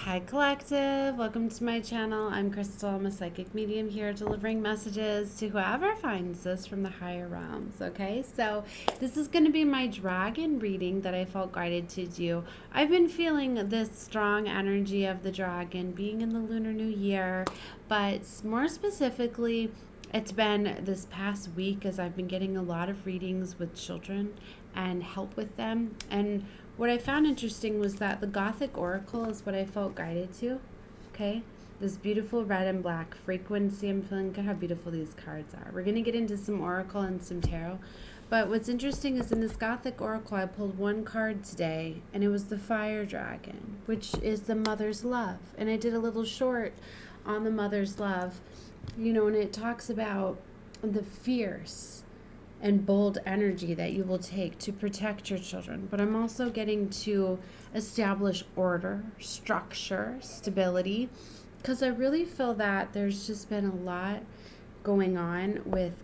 Hi Collective, welcome to my channel. I'm Crystal, I'm a psychic medium here delivering messages to whoever finds this from the higher realms, okay? So this is going to be my dragon reading that I felt guided to do. I've been feeling this strong energy of the dragon being in the Lunar New Year, but more specifically, it's been this past week as I've been getting a lot of readings with children and help with them. And what I found interesting was that the Gothic Oracle is what I felt guided to. Okay? This beautiful red and black frequency. I'm feeling good how beautiful these cards are. We're going to get into some Oracle and some Tarot. But what's interesting is in this Gothic Oracle, I pulled one card today, and it was the Fire Dragon, which is the mother's love. And I did a little short on the mother's love, and it talks about the fierce and bold energy that you will take to protect your children. But I'm also getting to establish order, structure, stability, because I really feel that there's just been a lot going on with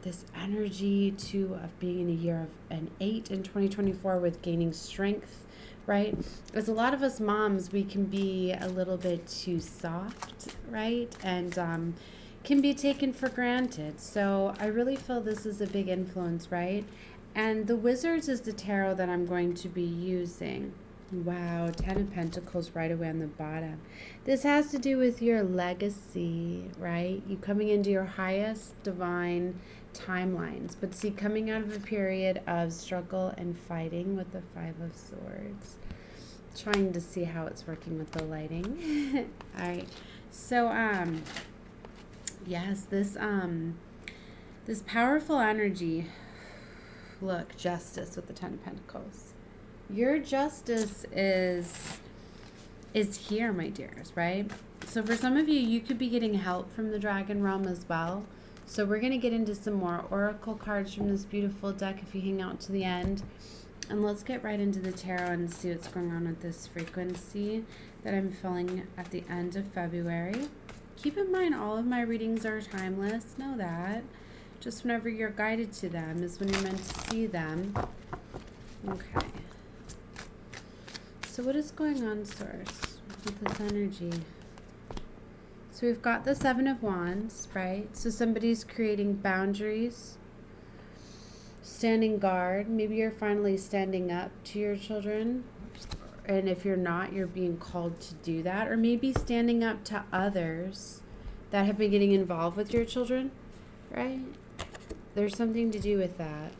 this energy too of being in a year of an 8 in 2024 with gaining strength, right? As a lot of us moms, we can be a little bit too soft, right? And can be taken for granted. So I really feel this is a big influence, right? And the Wizards is the tarot that I'm going to be using. Wow, 10 of Pentacles right away on the bottom. This has to do with your legacy, right? You coming into your highest divine timelines. But see, coming out of a period of struggle and fighting with the Five of Swords. Trying to see how it's working with the lighting. All right. So, yes, this powerful energy. Look, justice with the 10 of Pentacles. Your justice is here, my dears, right? So for some of you, you could be getting help from the dragon realm as well. So we're going to get into some more oracle cards from this beautiful deck if you hang out to the end. And let's get right into the tarot and see what's going on with this frequency that I'm feeling at the end of February. Keep in mind, all of my readings are timeless. Know that. Just whenever you're guided to them is when you're meant to see them. Okay. So what is going on, Source, with this energy? So we've got the Seven of Wands, right? So somebody's creating boundaries, standing guard. Maybe you're finally standing up to your children. And if you're not, you're being called to do that. Or maybe standing up to others that have been getting involved with your children, right? There's something to do with that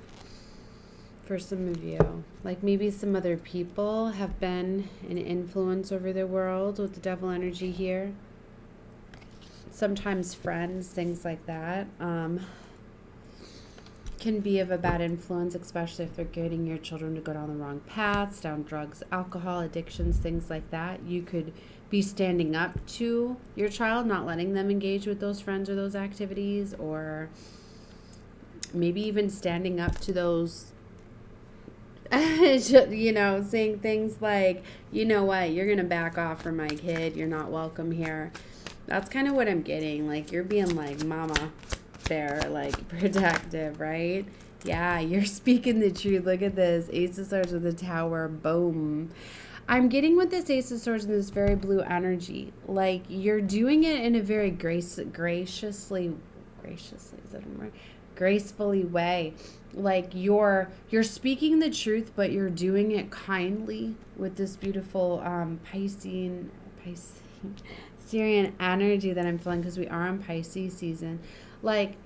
for some of you. Like maybe some other people have been an influence over the world with the devil energy here. Sometimes friends, things like that. Can be of a bad influence, especially if they're getting your children to go down the wrong paths, down drugs, alcohol, addictions, things like that. You could be standing up to your child, not letting them engage with those friends or those activities, or maybe even standing up to those, saying things like, you know what, you're going to back off from my kid. You're not welcome here. That's kind of what I'm getting. Like, you're being like mama bear, like protective, right? Yeah, you're speaking the truth. Look at this. Ace of Swords with the Tower. Boom. I'm getting with this Ace of Swords in this very blue energy. Like, you're doing it in a very graciously, is that right? Gracefully way. Like, you're speaking the truth, but you're doing it kindly with this beautiful Syrian energy that I'm feeling, because we are on Pisces season. Like,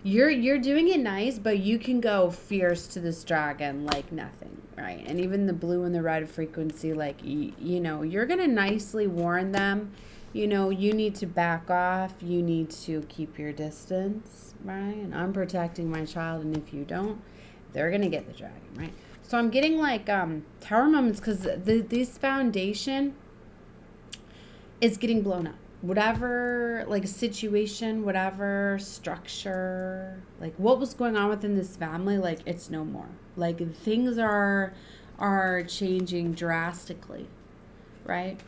you're doing it nice, but you can go fierce to this dragon like nothing, right? And even the blue and the red frequency, like, you're going to nicely warn them, you need to back off. You need to keep your distance, right? And I'm protecting my child, and if you don't, they're going to get the dragon, right? So I'm getting like tower moments, because this foundation is getting blown up. Whatever, like, situation, whatever structure, like what was going on within this family, like, it's no more. Like, things are changing drastically, right?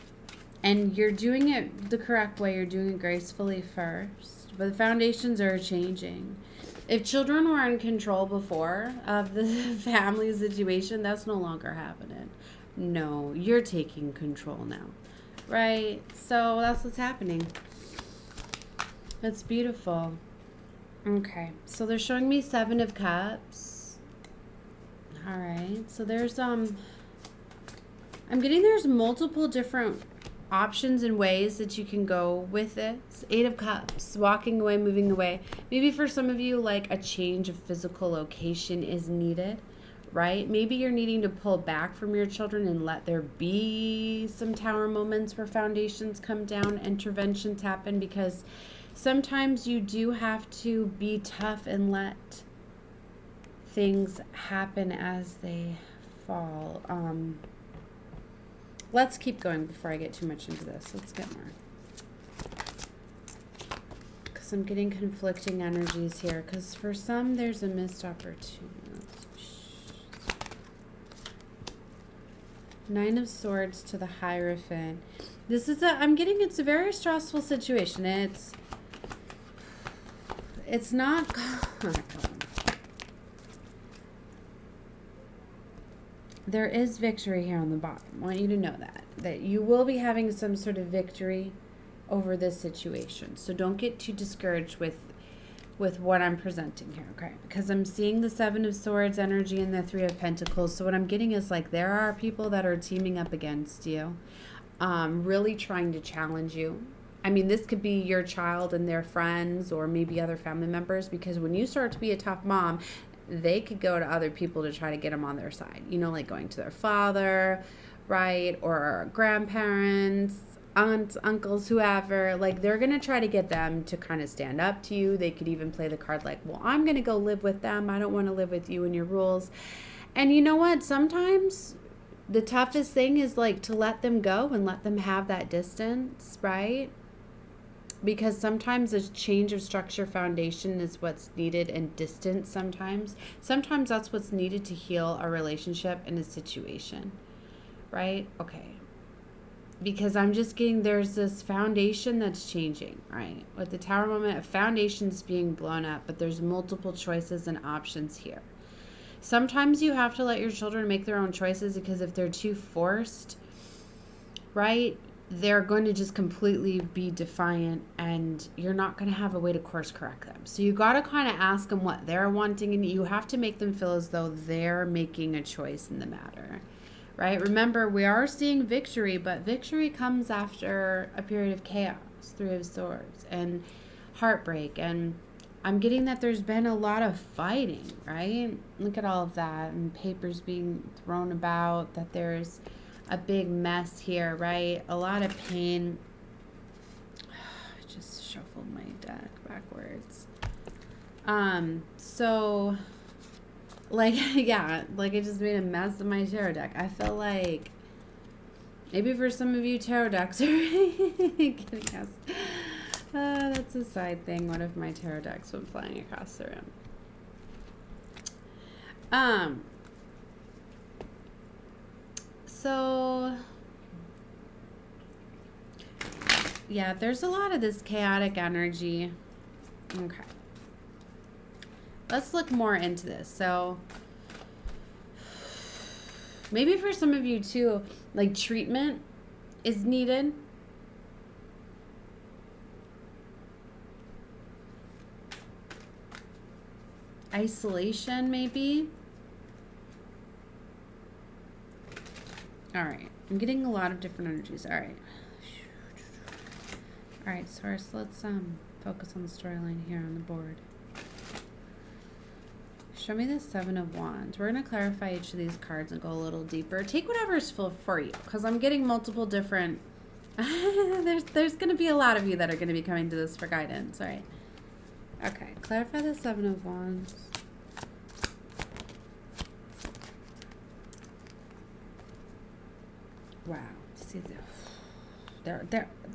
And you're doing it the correct way. You're doing it gracefully first, but the foundations are changing. If children were in control before of the family situation, that's no longer happening. No, you're taking control now. right? So that's what's happening. That's beautiful. Okay, so they're showing me 7 of Cups. All right, so there's I'm getting there's multiple different options and ways that you can go with this. 8 of Cups, walking away, moving away. Maybe for some of you, like a change of physical location is needed, right? Maybe you're needing to pull back from your children and let there be some tower moments where foundations come down, interventions happen, because sometimes you do have to be tough and let things happen as they fall. Let's keep going before I get too much into this. Let's get more. Because I'm getting conflicting energies here. Because for some, there's a missed opportunity. 9 of Swords to the Hierophant. This is I'm getting, it's a very stressful situation. It's not, there is victory here on the bottom. I want you to know that you will be having some sort of victory over this situation. So don't get too discouraged with what I'm presenting here, okay? Because I'm seeing the 7 of Swords energy and the 3 of Pentacles. So what I'm getting is like there are people that are teaming up against you, really trying to challenge you. I mean, this could be your child and their friends or maybe other family members, because when you start to be a tough mom, they could go to other people to try to get them on their side. You know, like going to their father, right? Or grandparents, aunts, uncles, whoever. Like they're going to try to get them to kind of stand up to you. They could even play the card like, well, I'm going to go live with them. I don't want to live with you and your rules. And you know what? Sometimes the toughest thing is like to let them go and let them have that distance, right? Because sometimes a change of structure foundation is what's needed, and distance sometimes that's what's needed to heal a relationship in a situation, right? Okay, because I'm just getting there's this foundation that's changing, right? With the Tower moment, a foundation's being blown up, but there's multiple choices and options here. Sometimes you have to let your children make their own choices, because if they're too forced, right, they're going to just completely be defiant, and you're not going to have a way to course correct them. So you got to kind of ask them what they're wanting, and you have to make them feel as though they're making a choice in the matter, right? Remember, we are seeing victory, but victory comes after a period of chaos, 3 of Swords, and heartbreak. And I'm getting that there's been a lot of fighting, right? Look at all of that, and papers being thrown about, that there's a big mess here, right? A lot of pain. I just shuffled my deck backwards. So, like, yeah, like I just made a mess of my tarot deck. I feel like maybe for some of you, tarot decks are getting us. That's a side thing. What if my tarot decks went flying across the room? So, yeah, there's a lot of this chaotic energy. Okay. Let's look more into this. So, maybe for some of you too, like treatment is needed. Isolation, maybe. All right, I'm getting a lot of different energies. All right. All right, Source, let's focus on the storyline here on the board. Show me the 7 of Wands. We're going to clarify each of these cards and go a little deeper. Take whatever's full for you, because I'm getting multiple different... there's going to be a lot of you that are going to be coming to this for guidance, all right? Okay, clarify the 7 of Wands. Wow. See, there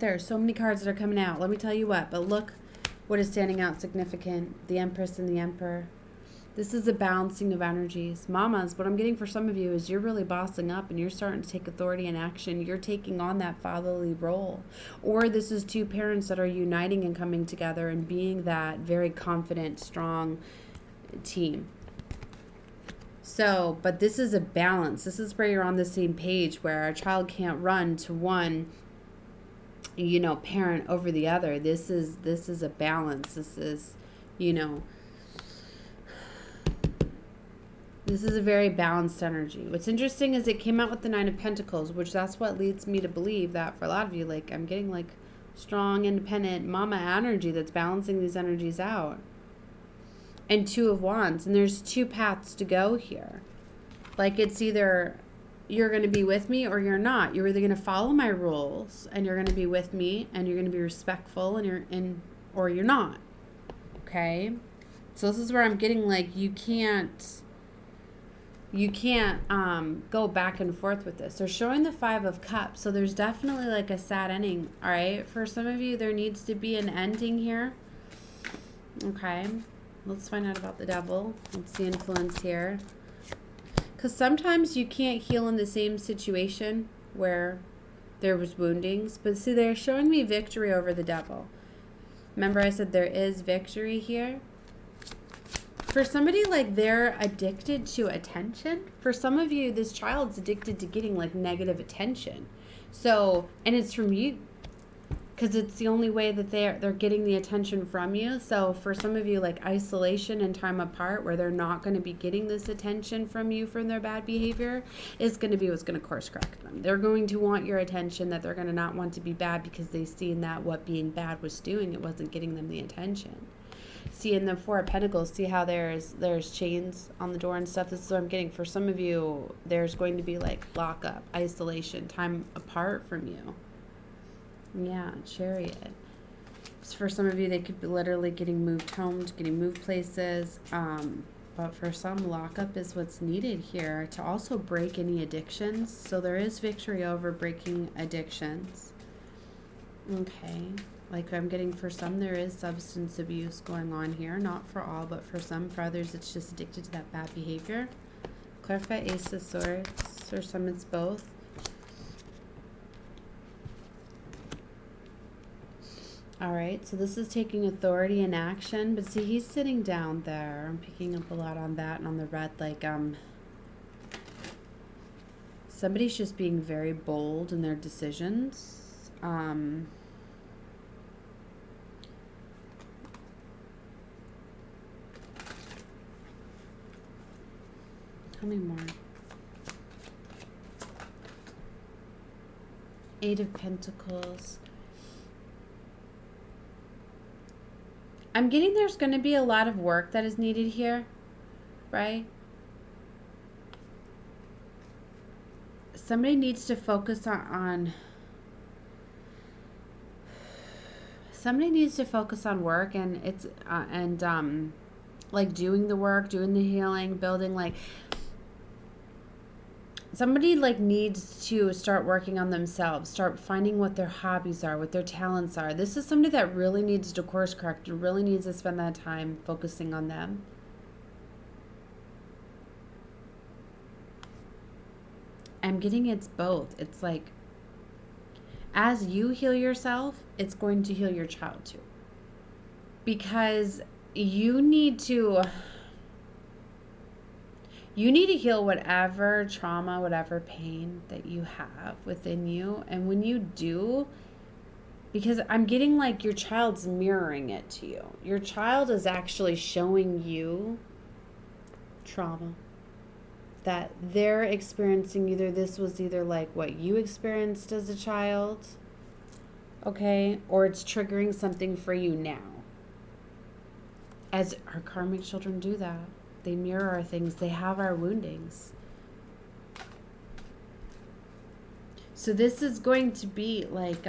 are so many cards that are coming out. Let me tell you what. But look what is standing out significant. The Empress and the Emperor. This is a balancing of energies. Mamas, what I'm getting for some of you is you're really bossing up and you're starting to take authority and action. You're taking on that fatherly role. Or this is 2 parents that are uniting and coming together and being that very confident, strong team. So, but this is a balance. This is where you're on the same page, where a child can't run to one you know, parent over the other. This is a balance. This is, you know, this is a very balanced energy. What's interesting is it came out with the Nine of Pentacles, which that's what leads me to believe that for a lot of you, like, I'm getting like strong, independent mama energy that's balancing these energies out. And Two of Wands. And there's two paths to go here. Like, it's either you're going to be with me or you're not. You're either going to follow my rules and you're going to be with me and you're going to be respectful or you're not. Okay? So this is where I'm getting like you can't go back and forth with this. They're showing the Five of Cups. So there's definitely like a sad ending. All right? For some of you, there needs to be an ending here. Okay? Let's find out about the Devil. What's the influence here? Because sometimes you can't heal in the same situation where there was woundings. But see, they're showing me victory over the Devil. Remember I said there is victory here? For somebody, like, they're addicted to attention. For some of you, this child's addicted to getting, like, negative attention. So, and it's from you. Because it's the only way that they're getting the attention from you. So for some of you, like, isolation and time apart where they're not going to be getting this attention from you from their bad behavior is going to be what's going to course correct them. They're going to want your attention, that they're going to not want to be bad because they've seen that what being bad was doing, it wasn't getting them the attention. See, in the Four of Pentacles, see how there's chains on the door and stuff? This is what I'm getting. For some of you, there's going to be, like, lockup, isolation, time apart from you. Yeah, Chariot. So for some of you, they could be literally getting moved homes, getting moved places. But for some, lockup is what's needed here to also break any addictions. So there is victory over breaking addictions. Okay. Like I'm getting for some, there is substance abuse going on here. Not for all, but for some. For others, it's just addicted to that bad behavior. Clarify Ace of Swords. For some, it's both. All right, so this is taking authority and action, but see, he's sitting down there. I'm picking up a lot on that and on the red, like, somebody's just being very bold in their decisions. Tell me more. Eight of Pentacles. I'm getting there's going to be a lot of work that is needed here, right? Somebody needs to focus on somebody needs to focus on work, and it's like doing the work, doing the healing, building, like somebody like needs to start working on themselves, start finding what their hobbies are, what their talents are. This is somebody that really needs to course correct and really needs to spend that time focusing on them. I'm getting it's both. It's like as you heal yourself, it's going to heal your child too. Because you need to heal whatever trauma, whatever pain that you have within you. And when you do, because I'm getting like your child's mirroring it to you. Your child is actually showing you trauma that they're experiencing. This was either like what you experienced as a child, okay? Or it's triggering something for you now. As our karmic children do that. They mirror our things. They have our woundings. So this is going to be like,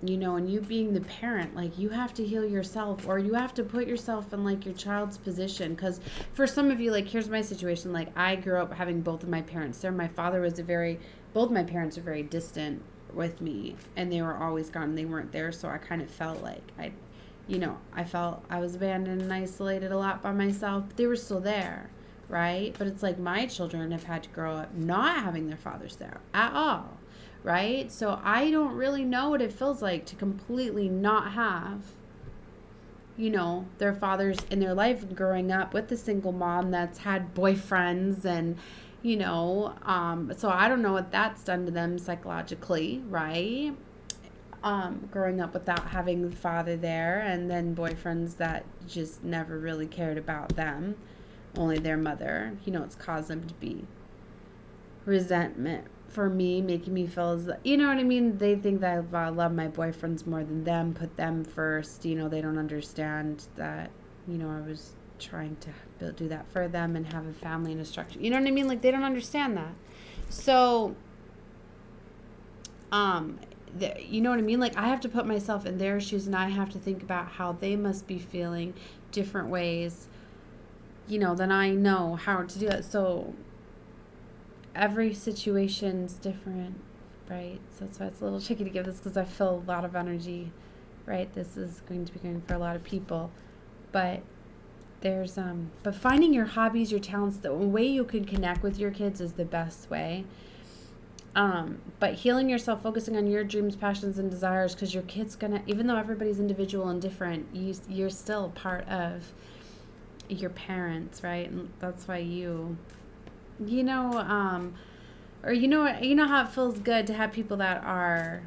you know, and you being the parent, like you have to heal yourself, or you have to put yourself in like your child's position. Because for some of you, like here's my situation. Like I grew up having both of my parents there. My father was both my parents are very distant with me, and they were always gone. They weren't there. So I kind of felt like I felt I was abandoned and isolated a lot by myself, but they were still there, right? But it's like my children have had to grow up not having their fathers there at all, right? So I don't really know what it feels like to completely not have, you know, their fathers in their life, growing up with a single mom that's had boyfriends and, you know, so I don't know what that's done to them psychologically, right? growing up without having the father there, and then boyfriends that just never really cared about them, only their mother. It's caused them to be resentment for me, making me feel as, you know what I mean? They think that I love my boyfriends more than them, put them first. They don't understand that, I was trying to do that for them and have a family and a structure. You know what I mean? Like, they don't understand that. So, you know what I mean? Like, I have to put myself in their shoes, and I have to think about how they must be feeling different ways, than I know how to do it. So every situation's different, right? So that's why it's a little tricky to give this, because I feel a lot of energy, right? This is going to be going for a lot of people. But but finding your hobbies, your talents, the way you can connect with your kids is the best way. But healing yourself, focusing on your dreams, passions, and desires, because your kid's gonna, even though everybody's individual and different, you're still part of your parents, right? And that's why or you know how it feels good to have people that are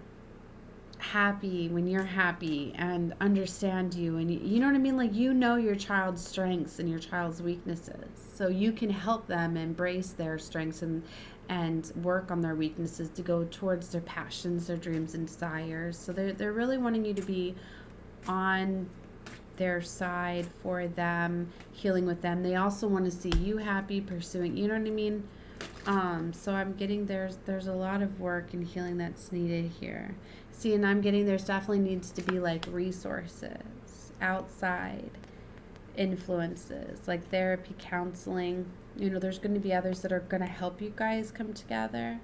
happy when you're happy and understand you, and you know what I mean? Like, your child's strengths and your child's weaknesses, so you can help them embrace their strengths and work on their weaknesses to go towards their passions, their dreams, and desires. So they're really wanting you to be on their side for them, healing with them. They also want to see you happy, pursuing, you know what I mean? So I'm getting there's a lot of work and healing that's needed here. See, and I'm getting there's definitely needs to be like resources, outside influences, like therapy, counseling. There's going to be others that are going to help you guys come together,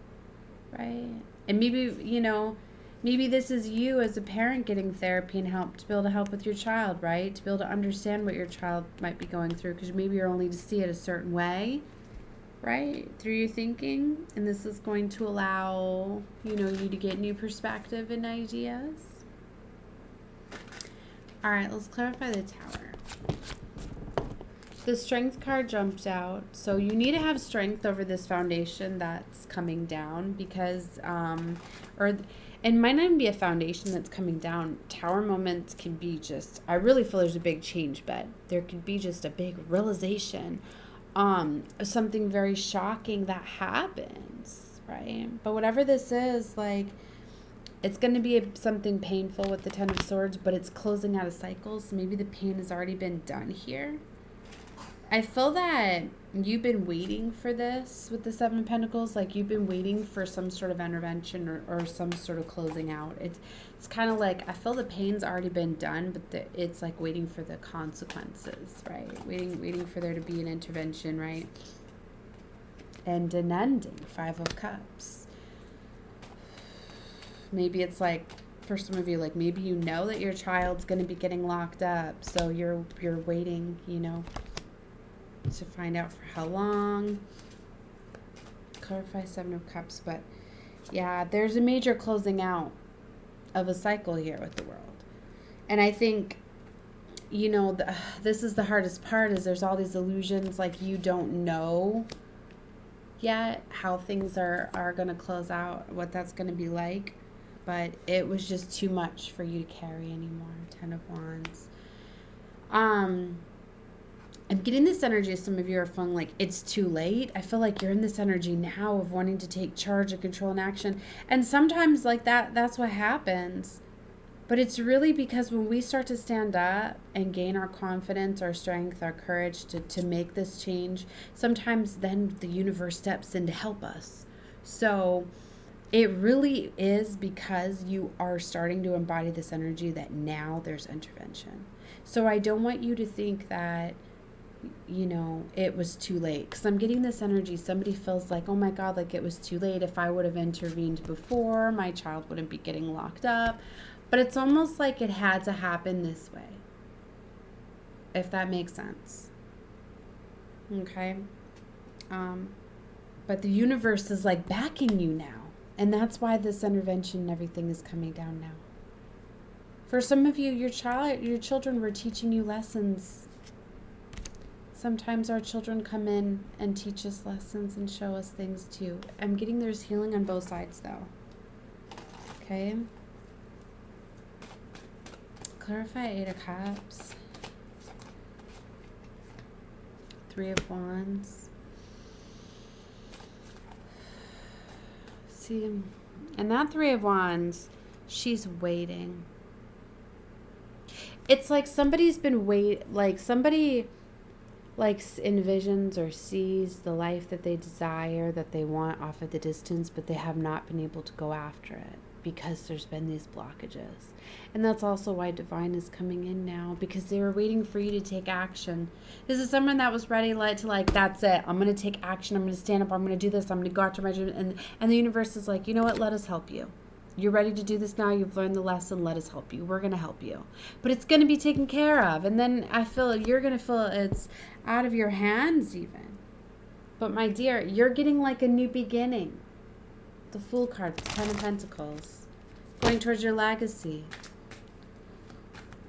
right? And maybe this is you as a parent getting therapy and help to be able to help with your child, right? To be able to understand what your child might be going through, because maybe you're only to see it a certain way, right? Through your thinking. And this is going to allow, you to get new perspective and ideas. All right, let's clarify the Tower. The Strength card jumped out. So you need to have strength over this foundation that's coming down, because, it might not even be a foundation that's coming down. Tower moments can be just, I really feel there's a big change, but there could be just a big realization, something very shocking that happens, right? But whatever this is, like, it's going to be something painful with the Ten of Swords, but it's closing out a cycle, so maybe the pain has already been done here. I feel that you've been waiting for this with the Seven of Pentacles. Like, you've been waiting for some sort of intervention or some sort of closing out. It's kind of like, I feel the pain's already been done, but it's like waiting for the consequences, right? Waiting for there to be an intervention, right? And an ending. Five of Cups. Maybe it's like, for some of you, like, maybe that your child's going to be getting locked up, so you're waiting, to find out for how long. Clarify Seven of Cups. But yeah, there's a major closing out of a cycle here with the World. And I think, this is the hardest part, is there's all these illusions, like, you don't know yet how things are going to close out, what that's going to be like. But it was just too much for you to carry anymore. Ten of Wands. I'm getting this energy of some of you are feeling like it's too late. I feel like you're in this energy now of wanting to take charge and control and action. And sometimes, like, that's what happens. But it's really because when we start to stand up and gain our confidence, our strength, our courage to make this change, sometimes then the universe steps in to help us. So it really is because you are starting to embody this energy that now there's intervention. So I don't want you to think that, it was too late, because I'm getting this energy. Somebody feels like, oh my God, like, it was too late. If I would have intervened before, my child wouldn't be getting locked up. But it's almost like it had to happen this way, if that makes sense. Okay. But the universe is like backing you now. And that's why this intervention and everything is coming down now. For some of you, your children were teaching you lessons. Sometimes our children come in and teach us lessons and show us things too. I'm getting there's healing on both sides though. Okay. Clarify Eight of Cups. Three of Wands. See, and that Three of Wands, she's waiting. It's like somebody's been somebody like envisions or sees the life that they desire, that they want off at the distance, but they have not been able to go after it because there's been these blockages. And that's also why Divine is coming in now, because they were waiting for you to take action. This is someone that was ready to that's it. I'm going to take action. I'm going to stand up. I'm going to do this. I'm going to go after my dream. And the universe is like, you know what? Let us help you. You're ready to do this now. You've learned the lesson. Let us help you. We're going to help you. But it's going to be taken care of. And then I feel you're going to feel it's out of your hands even. But my dear, you're getting like a new beginning. The Fool card, the Ten of Pentacles. Going towards your legacy.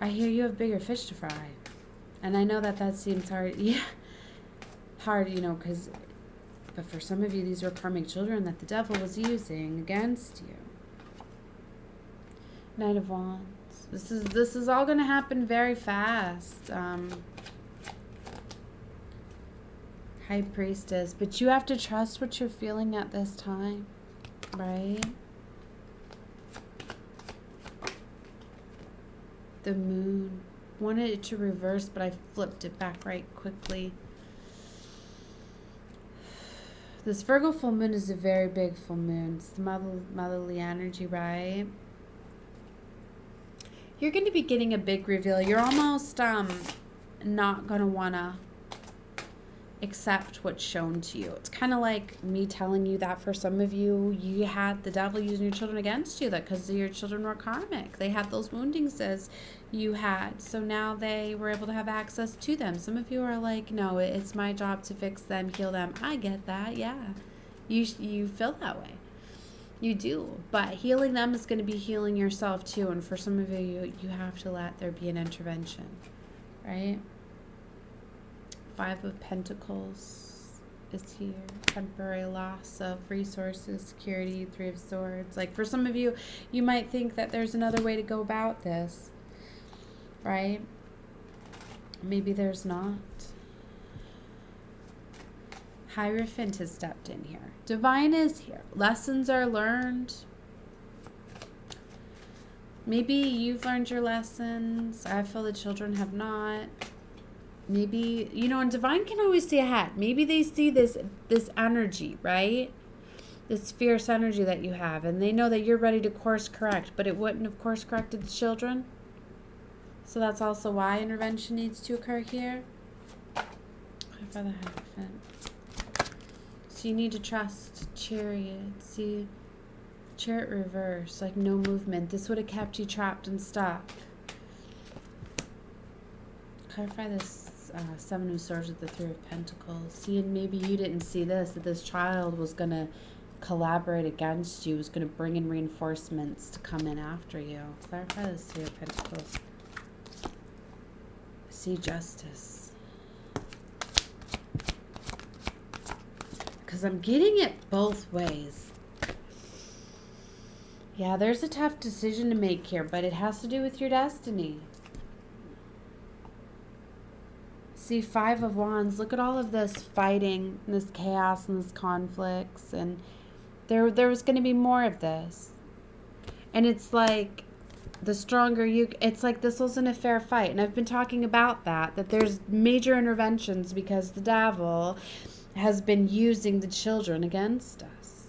I hear you have bigger fish to fry. And I know that seems hard. Yeah. Hard, but for some of you, these were karmic children that the devil was using against you. Knight of Wands. This is all going to happen very fast. High Priestess. But you have to trust what you're feeling at this time. Right? The Moon. Wanted it to reverse, but I flipped it back right quickly. This Virgo full moon is a very big full moon. It's the motherly energy, right? You're going to be getting a big reveal. You're almost not going to want to accept what's shown to you. It's kind of like me telling you that for some of you, you had the devil using your children against you, that because your children were karmic. They had those woundings as you had. So now they were able to have access to them. Some of you are like, no, it's my job to fix them, heal them. I get that, yeah. You feel that way. You do. But healing them is going to be healing yourself too. And for some of you, you have to let there be an intervention, right? Five of Pentacles is here. Temporary loss of resources, security. Three of Swords. Like for some of you, you might think that there's another way to go about this, right? Maybe there's not. Hierophant has stepped in here. Divine is here. Lessons are learned. Maybe you've learned your lessons. I feel the children have not. Maybe, and Divine can always see ahead. Maybe they see this energy, right? This fierce energy that you have. And they know that you're ready to course correct. But it wouldn't have course corrected the children. So that's also why intervention needs to occur here. I'd rather have a Hierophant. So you need to trust. Chariot. See? Chariot reverse. Like no movement. This would have kept you trapped and stuck. Clarify this Seven of Swords with the Three of Pentacles. See, and maybe you didn't see this, that this child was going to collaborate against you, was going to bring in reinforcements to come in after you. Clarify this Three of Pentacles. See Justice. Because I'm getting it both ways. Yeah, there's a tough decision to make here, but it has to do with your destiny. See, Five of Wands. Look at all of this fighting, and this chaos, and this conflicts, and there was going to be more of this. And it's like, the stronger you, it's like this wasn't a fair fight. And I've been talking about that there's major interventions because the devil has been using the children against us.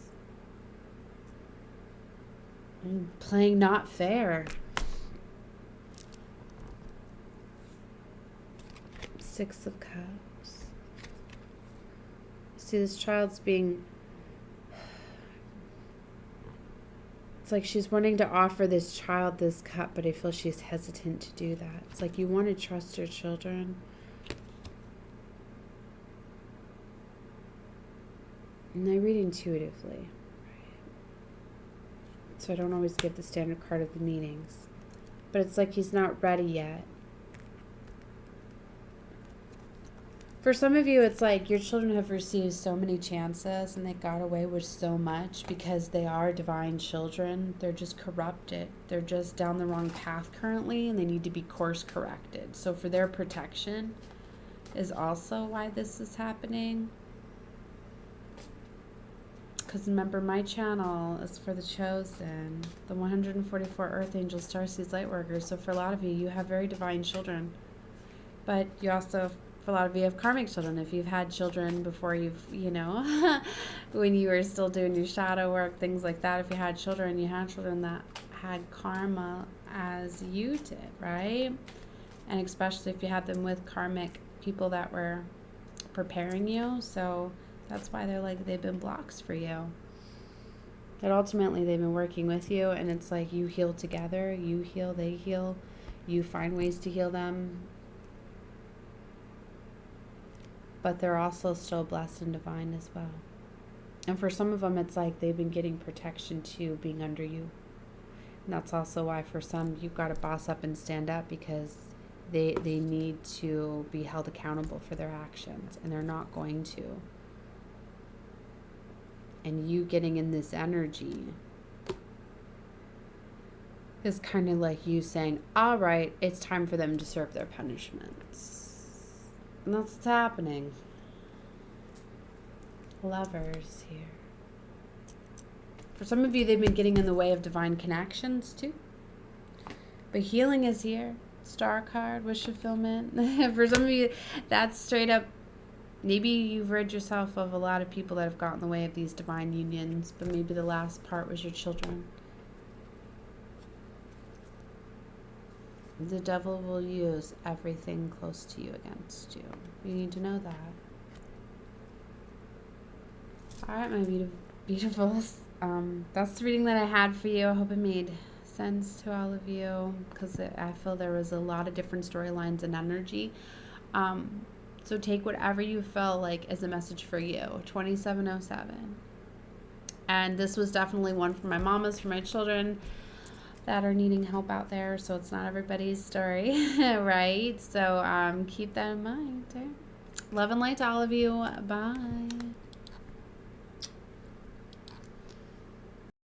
And playing not fair. Six of Cups. See, this child's being... It's like she's wanting to offer this child this cup, but I feel she's hesitant to do that. It's like you want to trust your children. And I read intuitively. So I don't always give the standard card of the meanings. But it's like he's not ready yet. For some of you, it's like your children have received so many chances and they got away with so much because they are divine children. They're just corrupted. They're just down the wrong path currently and they need to be course corrected. So for their protection is also why this is happening. Because remember, my channel is for the chosen, the 144 Earth Angels, Starseeds, Lightworkers. So for a lot of you, you have very divine children. But you also, for a lot of you, have karmic children. If you've had children before you've, you know, when you were still doing your shadow work, things like that. If you had children that had karma as you did, right? And especially if you had them with karmic people that were preparing you. So that's why they're like, they've been blocks for you. But ultimately, they've been working with you, and it's like you heal together. You heal, they heal. You find ways to heal them. But they're also still blessed and divine as well. And for some of them, it's like they've been getting protection too, being under you. And that's also why for some, you've got to boss up and stand up because they need to be held accountable for their actions, and they're not going to. And you getting in this energy is kind of like you saying, all right, it's time for them to serve their punishments. And that's what's happening. Lovers here. For some of you, they've been getting in the way of divine connections too. But healing is here. Star card, wish fulfillment. For some of you, that's straight up. Maybe you've rid yourself of a lot of people that have gotten in the way of these divine unions, but maybe the last part was your children. The devil will use everything close to you against you. You need to know that. All right, my beautifuls. That's the reading that I had for you. I hope it made sense to all of you because I feel there was a lot of different storylines and energy. So take whatever you feel like as a message for you. 2707. And this was definitely one for my mamas, for my children that are needing help out there. So it's not everybody's story, right? So keep that in mind. Love and light to all of you. Bye.